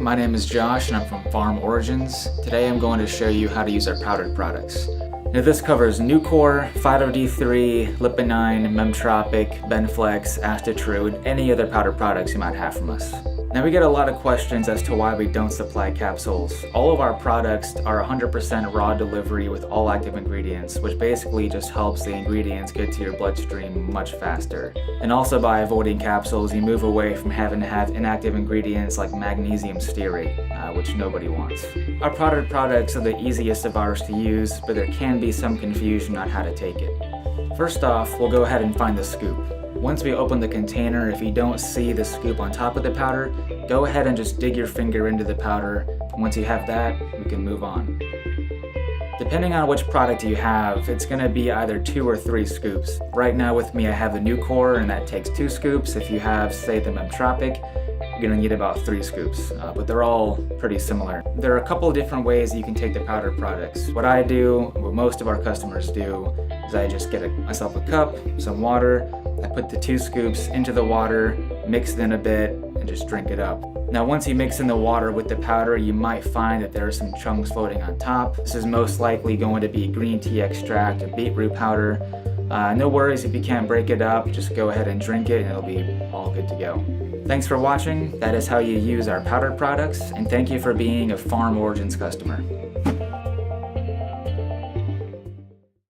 my name is Josh and I'm from Pharm Origins. Today I'm going to show you how to use our powdered products. Now this covers Nucor, Phyto-D3, Liponine, Memtropic, Benflex, Astatru, and any other powdered products you might have from us. Now we get a lot of questions as to why we don't supply capsules. All of our products are 100% raw delivery with all active ingredients, which basically just helps the ingredients get to your bloodstream much faster. And also by avoiding capsules, you move away from having to have inactive ingredients like magnesium stearate, which nobody wants. Our powdered products are the easiest of ours to use, but there can be some confusion on how to take it. First off, we'll go ahead and find the scoop. Once we open the container, if you don't see the scoop on top of the powder, go ahead and just dig your finger into the powder. Once you have that, we can move on. Depending on which product you have, it's going to be either 2 or 3 scoops. Right now with me I have the Nucor, and that takes 2 scoops. If you have, say, the Memtropic, you're going to need about 3 scoops, but they're all pretty similar. There are a couple of different ways you can take the powdered products. What I do, what most of our customers do, is I just get myself a cup, some water, I put the 2 scoops into the water, mix it in a bit, and just drink it up. Now once you mix in the water with the powder, you might find that there are some chunks floating on top. This is most likely going to be green tea extract or beetroot powder. No worries if you can't break it up, just go ahead and drink it and it'll be all good to go. Thanks for watching. That is how you use our powdered products, and thank you for being a Pharm Origins customer.